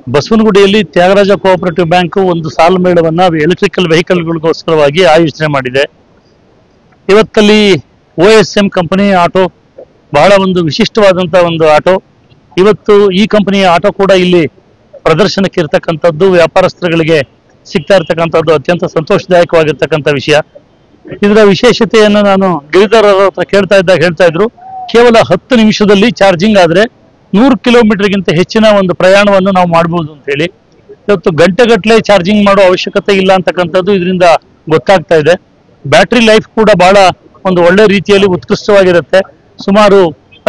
ಬಸವನಗುಡಿಯಲ್ಲಿ Tyagaraja cooperative bank ಒಂದು ಸಾಲು ಮೇಳವನ್ನ electrical ವೆಹಿಕಲ್ಗಳಿಗೋಸ್ಕರವಾಗಿ ಆಯೋಜನೆ ಮಾಡಿದೆ. ಇವತ್ತಲ್ಲಿ OSM ಕಂಪನಿ ಆಟೋ ಬಹಳ ಒಂದು ವಿಶಿಷ್ಟವಾದಂತಹ ಒಂದು ಆಟೋ. ಇವತ್ತು ಈ ಕಂಪನಿಯ ಆಟೋ ಕೂಡ ಇಲ್ಲಿ ಪ್ರದರ್ಶನಕ್ಕೆ ಇರತಕ್ಕಂಥದ್ದು ವ್ಯಾಪಾರಸ್ಥರುಗಳಿಗೆ ಸಿಗ್ತಾ ಇರತಕ್ಕಂಥದ್ದು ಅತ್ಯಂತ ಸಂತೋಷದಾಯಕವಾಗಿರ್ತಕ್ಕಂಥ ವಿಷಯ. ಇದರ ವಿಶೇಷತೆಯನ್ನು ನಾನು ಗಿರಿಧರ್ ಅವರ ಹತ್ರ ಹೇಳ್ತಾ ಇದ್ರು, ಕೇವಲ 10 ನಿಮಿಷದಲ್ಲಿ ಚಾರ್ಜಿಂಗ್ ಆದ್ರೆ 100 ಕಿಲೋಮೀಟರ್ಗಿಂತ ಹೆಚ್ಚಿನ ಒಂದು ಪ್ರಯಾಣವನ್ನು ನಾವು ಮಾಡಬಹುದು ಅಂತ ಹೇಳಿ. ಇವತ್ತು ಗಂಟೆಗಟ್ಟಲೆ ಚಾರ್ಜಿಂಗ್ ಮಾಡೋ ಅವಶ್ಯಕತೆ ಇಲ್ಲ ಅಂತಕ್ಕಂಥದ್ದು ಇದರಿಂದ ಗೊತ್ತಾಗ್ತಾ ಇದೆ. ಬ್ಯಾಟ್ರಿ ಲೈಫ್ ಕೂಡ ಬಹಳ ಒಂದು ಒಳ್ಳೆ ರೀತಿಯಲ್ಲಿ ಉತ್ಕೃಷ್ಟವಾಗಿರುತ್ತೆ. ಸುಮಾರು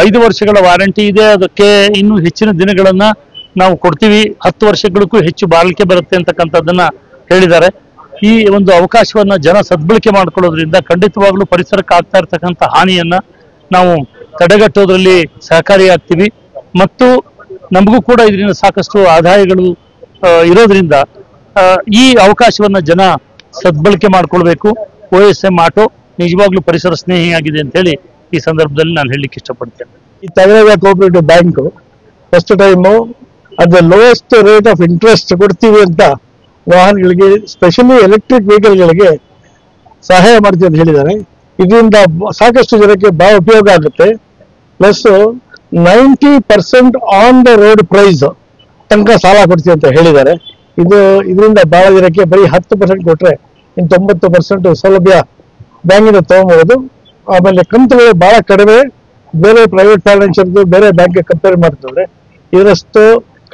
5 ವರ್ಷಗಳ ವಾರಂಟಿ ಇದೆ. ಅದಕ್ಕೆ ಇನ್ನೂ ಹೆಚ್ಚಿನ ದಿನಗಳನ್ನ ನಾವು ಕೊಡ್ತೀವಿ. 10 ವರ್ಷಗಳಕ್ಕೂ ಹೆಚ್ಚು ಬಾಳಿಕೆ ಬರುತ್ತೆ ಅಂತಕ್ಕಂಥದ್ದನ್ನ ಹೇಳಿದ್ದಾರೆ. ಈ ಒಂದು ಅವಕಾಶವನ್ನ ಜನ ಸದ್ಬಳಕೆ ಮಾಡ್ಕೊಳ್ಳೋದ್ರಿಂದ ಖಂಡಿತವಾಗ್ಲೂ ಪರಿಸರಕ್ಕೆ ಆಗ್ತಾ ಇರ್ತಕ್ಕಂಥ ಹಾನಿಯನ್ನ ನಾವು ತಡೆಗಟ್ಟೋದ್ರಲ್ಲಿ ಸಹಕಾರಿಯಾಗ್ತೀವಿ ಮತ್ತು ನಮಗೂ ಕೂಡ ಇದರಿಂದ ಸಾಕಷ್ಟು ಆದಾಯಗಳು ಇರೋದ್ರಿಂದ ಈ ಅವಕಾಶವನ್ನ ಜನ ಸದ್ಬಳಕೆ ಮಾಡ್ಕೊಳ್ಬೇಕು. OSM ಆಟೋ ನಿಜವಾಗ್ಲೂ ಪರಿಸರ ಸ್ನೇಹಿಯಾಗಿದೆ ಅಂತ ಹೇಳಿ ಈ ಸಂದರ್ಭದಲ್ಲಿ ನಾನು ಹೇಳಲಿಕ್ಕೆ ಇಷ್ಟಪಡ್ತೇನೆ. ಈ Thyagaraja cooperative bank first time at the lowest rate of interest ಕೊಡ್ತೀವಿ ಅಂತ ವಾಹನಗಳಿಗೆ, ಸ್ಪೆಷಲಿ ಎಲೆಕ್ಟ್ರಿಕ್ ವೆಹಿಕಲ್ಗಳಿಗೆ ಸಹಾಯ ಮಾಡ್ತೀವಿ ಅಂತ ಹೇಳಿದ್ದಾರೆ. ಇದರಿಂದ ಸಾಕಷ್ಟು ಜನಕ್ಕೆ ಬಹಳ ಉಪಯೋಗ ಆಗುತ್ತೆ. Plus 90% on the road price ತನಕ ಸಾಲ ಕೊಡ್ತೀವಿ ಅಂತ ಹೇಳಿದ್ದಾರೆ. ಇದರಿಂದ ಬಹಳ ಜನಕ್ಕೆ ಬರೀ 10% ಕೊಟ್ರೆ ಇನ್ನು 90% ಸೌಲಭ್ಯ ಬ್ಯಾಂಕಿಂದ ತಗೊಬಹುದು. ಆಮೇಲೆ ಕಂತುಗಳು ಬಹಳ ಕಡಿಮೆ. ಬೇರೆ ಪ್ರೈವೇಟ್ ಫೈನಾನ್ಷಿಯಲ್ ಬೇರೆ ಬ್ಯಾಂಕ್ ಕಂಪೇರ್ ಮಾಡ್ತಿದ್ರೆ ಇದರಷ್ಟು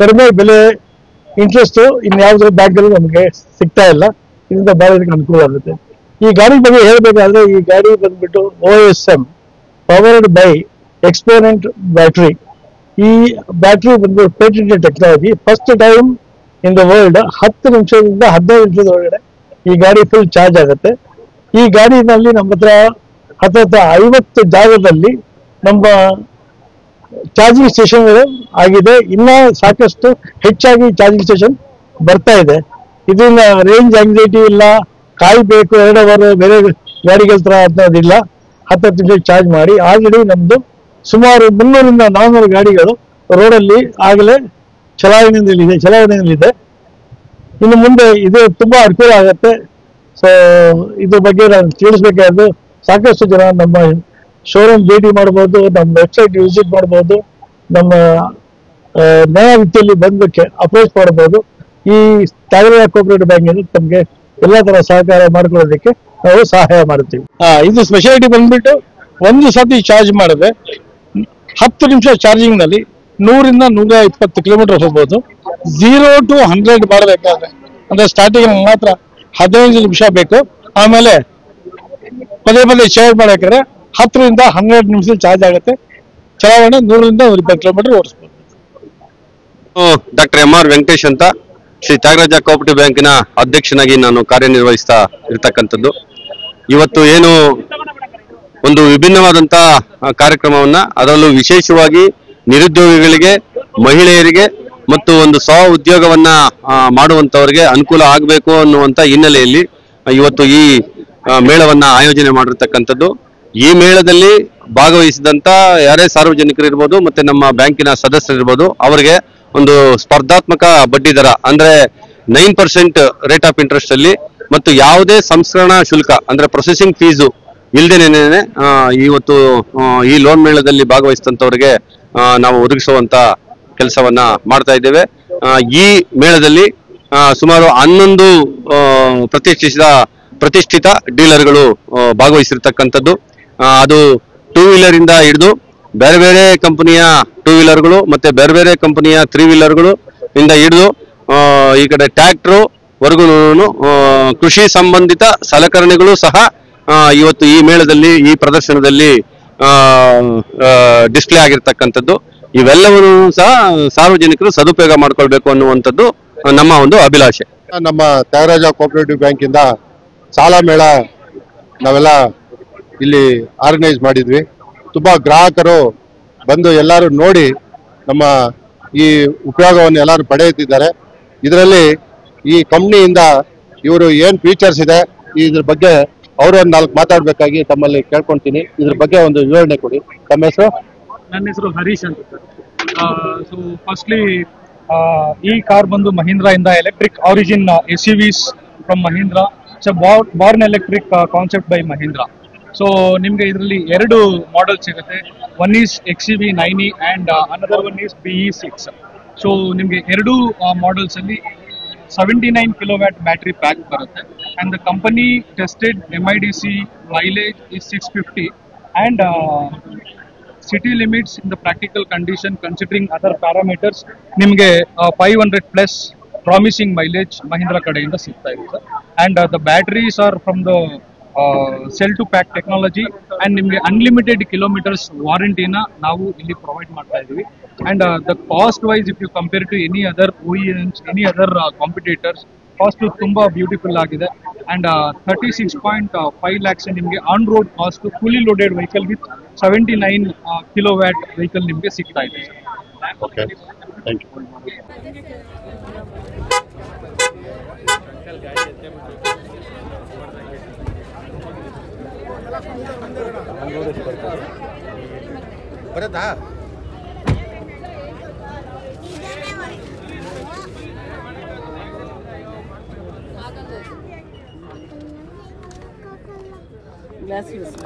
ಕಡಿಮೆ ಬೆಲೆ ಇಂಟ್ರೆಸ್ಟ್ ಇನ್ಯಾವುದೇ ಬ್ಯಾಂಕಲ್ಲಿ ನಮಗೆ ಸಿಗ್ತಾ ಇಲ್ಲ. ಇದರಿಂದ ಬಹಳ ಜನಕ್ಕೆ ಅನುಕೂಲ ಆಗುತ್ತೆ. ಈ ಗಾಡಿ ಬಗ್ಗೆ ಹೇಳಬೇಕಾದ್ರೆ ಈ ಗಾಡಿ ಬಂದ್ಬಿಟ್ಟು OSM powered by exponent battery. ಈ ಬ್ಯಾಟ್ರಿ ಬಂದ್ಬಿಟ್ಟು patented technology. First time in the world 10 ನಿಮಿಷದಿಂದ 15 ನಿಮಿಷದ ಒಳಗಡೆ ಈ ಗಾಡಿ ಫುಲ್ ಚಾರ್ಜ್ ಆಗುತ್ತೆ. ಈ ಗಾಡಿನಲ್ಲಿ ನಮ್ಮ ಹತ್ರ 50 ಜಾಗದಲ್ಲಿ ನಮ್ಮ ಚಾರ್ಜಿಂಗ್ ಸ್ಟೇಷನ್ಗಳು ಆಗಿದೆ. ಇನ್ನ ಸಾಕಷ್ಟು ಹೆಚ್ಚಾಗಿ ಚಾರ್ಜಿಂಗ್ ಸ್ಟೇಷನ್ ಬರ್ತಾ ಇದೆ. ಇದರಿಂದ ರೇಂಜ್ ಆಂಗ್ಸೈಟಿ ಇಲ್ಲ, ಕಾಯ್ಬೇಕು 2 ಅವರ್ ಬೇರೆ ಗಾಡಿಗಳ ತರ ಅನ್ನೋದಿಲ್ಲ. 10 ನಿಮಿಷ ಚಾರ್ಜ್ ಮಾಡಿ ಆಲ್ರೆಡಿ ನಮ್ದು ಸುಮಾರು 300ರಿಂದ 400 ಗಾಡಿಗಳು ರೋಡಲ್ಲಿ ಆಗಲೇ ಚಲಾವಣೆಯಲ್ಲಿದೆ. ಇನ್ನು ಮುಂದೆ ಇದು ತುಂಬಾ ಅನುಕೂಲ ಆಗುತ್ತೆ. ಸೊ ಇದ್ರ ಬಗ್ಗೆ ನಾನು ತಿಳಿಸ್ಬೇಕಾದ್ರು ಸಾಕಷ್ಟು ಜನ ನಮ್ಮ ಶೋರೂಮ್ ಭೇಟಿ ಮಾಡ್ಬೋದು, ನಮ್ಮ ವೆಬ್ಸೈಟ್ ವಿಸಿಟ್ ಮಾಡ್ಬೋದು, ನಮ್ಮ ನ್ಯಾಯವಿತ್ತಿಯಲ್ಲಿ ಬಂದಕ್ಕೆ ಅಪ್ರೋಚ್ ಮಾಡ್ಬೋದು. ಈ ತ್ಯಾಗರಾಜ ಕೋಆಪರೇಟಿವ್ ಬ್ಯಾಂಕ್ ತಮಗೆ ಎಲ್ಲಾ ತರ ಸಹಕಾರ ಮಾಡ್ಕೊಳ್ಳೋದಕ್ಕೆ ನಾವು ಸಹಾಯ ಮಾಡ್ತೀವಿ. ಇದು ಸ್ಪೆಷಾಲಿಟಿ ಬಂದ್ಬಿಟ್ಟು ಒಂದು ಸತಿ ಚಾರ್ಜ್ ಮಾಡಿದ್ರೆ 10 ನಿಮಿಷ ಚಾರ್ಜಿಂಗ್ ನಲ್ಲಿ 100ರಿಂದ 120 ಕಿಲೋಮೀಟರ್ ಹೋಗ್ಬೋದು. 0 to 100 ಮಾಡಬೇಕಾದ್ರೆ ಅಂದ್ರೆ ಸ್ಟಾರ್ಟಿಂಗ್ ಮಾತ್ರ 15 ನಿಮಿಷ ಬೇಕು. ಆಮೇಲೆ ಪದೇ ಚಾರ್ಜ್ ಮಾಡಬೇಕಾದ್ರೆ 10ರಿಂದ 12 ನಿಮಿಷ ಚಾರ್ಜ್ ಆಗುತ್ತೆ. ಚಲಾವಣೆ 100ರಿಂದ 120 ಕಿಲೋಮೀಟರ್ ಓಡಿಸ್ಬೋದು. ಡಾಕ್ಟರ್ MR ವೆಂಕಟೇಶ್ ಅಂತ ಶ್ರೀ ತ್ಯಾಗರಾಜ ಕೋಆಪರೇಟಿವ್ ಬ್ಯಾಂಕಿನ ಅಧ್ಯಕ್ಷನಾಗಿ ನಾನು ಕಾರ್ಯನಿರ್ವಹಿಸ್ತಾ ಇರ್ತಕ್ಕಂಥದ್ದು. ಇವತ್ತು ಏನು ಒಂದು ವಿಭಿನ್ನವಾದಂತ ಕಾರ್ಯಕ್ರಮವನ್ನ, ಅದರಲ್ಲೂ ವಿಶೇಷವಾಗಿ ನಿರುದ್ಯೋಗಿಗಳಿಗೆ, ಮಹಿಳೆಯರಿಗೆ ಮತ್ತು ಒಂದು ಸ್ವ ಉದ್ಯೋಗವನ್ನ ಮಾಡುವಂತವರಿಗೆ ಅನುಕೂಲ ಆಗಬೇಕು ಅನ್ನುವಂತ ಹಿನ್ನೆಲೆಯಲ್ಲಿ ಇವತ್ತು ಈ ಮೇಳವನ್ನ ಆಯೋಜನೆ ಮಾಡಿರ್ತಕ್ಕಂಥದ್ದು. ಈ ಮೇಳದಲ್ಲಿ ಭಾಗವಹಿಸಿದಂತ ಯಾರೇ ಸಾರ್ವಜನಿಕರು ಇರ್ಬೋದು ಮತ್ತೆ ನಮ್ಮ ಬ್ಯಾಂಕಿನ ಸದಸ್ಯರಿರ್ಬೋದು, ಅವರಿಗೆ ಒಂದು ಸ್ಪರ್ಧಾತ್ಮಕ ಬಡ್ಡಿ ದರ ಅಂದ್ರೆ 9% ರೇಟ್ ಆಫ್ ಇಂಟ್ರೆಸ್ಟ್ ಅಲ್ಲಿ ಮತ್ತು ಯಾವುದೇ ಸಂಸ್ಕರಣಾ ಶುಲ್ಕ ಅಂದ್ರೆ ಪ್ರೊಸೆಸಿಂಗ್ ಫೀಸು ಇಲ್ದೇನೆ ಇವತ್ತು ಈ ಲೋನ್ ಮೇಳದಲ್ಲಿ ಭಾಗವಹಿಸಿದಂತವರಿಗೆ ನಾವು ಒದಗಿಸುವಂತ ಕೆಲಸವನ್ನ ಮಾಡ್ತಾ ಇದ್ದೇವೆ. ಈ ಮೇಳದಲ್ಲಿ ಸುಮಾರು 11 ಪ್ರತಿಷ್ಠಿತ ಡೀಲರ್ಗಳು ಭಾಗವಹಿಸಿರ್ತಕ್ಕಂಥದ್ದು. ಅದು 2 ವೀಲರ್ ಇಂದ ಹಿಡಿದು ಬೇರೆ ಬೇರೆ ಕಂಪನಿಯ 2 ವೀಲರ್ಗಳು ಮತ್ತೆ ಬೇರೆ ಬೇರೆ ಕಂಪನಿಯ 3 ವೀಲರ್ಗಳು ಇಂದ ಹಿಡಿದು ಈ ಕಡೆ ಟ್ರ್ಯಾಕ್ಟರ್ ವರ್ಗು ಕೃಷಿ ಸಂಬಂಧಿತ ಸಲಕರಣೆಗಳು ಸಹ ಇವತ್ತು ಈ ಮೇಳದಲ್ಲಿ, ಈ ಪ್ರದರ್ಶನದಲ್ಲಿ ಡಿಸ್ಪ್ಲೇ ಆಗಿರ್ತಕ್ಕಂಥದ್ದು. ಇವೆಲ್ಲವನ್ನು ಸಹ ಸಾರ್ವಜನಿಕರು ಸದುಪಯೋಗ ಮಾಡ್ಕೊಳ್ಬೇಕು ಅನ್ನುವಂಥದ್ದು ನಮ್ಮ ಒಂದು ಅಭಿಲಾಷೆ. ನಮ್ಮ ತ್ಯಾಗರಾಜ ಕೋಆಪರೇಟಿವ್ ಬ್ಯಾಂಕಿಂದ ಸಾಲ ಮೇಳ ನಾವೆಲ್ಲ ಇಲ್ಲಿ ಆರ್ಗನೈಸ್ ಮಾಡಿದ್ವಿ. ತುಂಬಾ ಗ್ರಾಹಕರು ಬಂದು ಎಲ್ಲರೂ ನೋಡಿ ನಮ್ಮ ಈ ಉಪಯೋಗವನ್ನು ಎಲ್ಲರೂ ಪಡೆಯುತ್ತಿದ್ದಾರೆ. ಇದರಲ್ಲಿ ಈ ಕಂಪ್ನಿಯಿಂದ ಇವರು ಏನು ಫೀಚರ್ಸ್ ಇದೆ ಇದ್ರ ಬಗ್ಗೆ ಅವರು ಒಂದು 4 ಮಾತಾಡಬೇಕಾಗಿ ತಮ್ಮಲ್ಲಿ ಕೇಳ್ಕೊಂತೀನಿ. ಇದ್ರ ಬಗ್ಗೆ ಒಂದು ವಿವರಣೆ ಕೊಡಿ. ತಮ್ಮ ಹೆಸರು? ನನ್ನ ಹೆಸರು ಹರೀಶ್ ಅಂತ. ಸೊ ಫಸ್ಟ್ಲಿ ಈ ಕಾರ್ ಬಂದು ಮಹೀಂದ್ರಾ ಇಂದ electric origin SUVs from Mahindra. It's Born electric concept by Mahindra. So ನಿಮ್ಗೆ ಇದರಲ್ಲಿ 2 ಮಾಡೆಲ್ ಸಿಗುತ್ತೆ. One is XUV 9e and another one is BE6. So ನಿಮ್ಗೆ 2 ಮಾಡೆಲ್ಸ್ ಅಲ್ಲಿ 79 ಕಿಲೋವ್ಯಾಟ್ ಬ್ಯಾಟರಿ ಪ್ಯಾಕ್ ಬರುತ್ತೆ. And the company tested MIDC mileage is 650 and city limits in the practical condition considering other parameters ನಿಮಗೆ 500 plus promising mileage Mahindra ಕಡೆಯಿಂದ ಸಿಗ್ತಾ ಇದೆ sir. And the batteries are from the cell to pack technology and ನಿಮಗೆ unlimited kilometres ವಾರಂಟಿನ ನಾವು ಇಲ್ಲಿ provide ಮಾಡ್ತಾ ಇದೀವಿ. And the cost wise if you compare to any other OEMs, any other competitors, cost ತುಂಬಾ ಬ್ಯೂಟಿಫುಲ್ ಆಗಿದೆ. And 36.5 lakhs ನಿಮಗೆ on road cost fully loaded vehicle with 79 kilowatt vehicle ನಿಮಗೆ ಸಿಗ್ತಾ ಇದೆ ಸರ್. Okay, thank you. ಬರತ್ತಾ? Glass use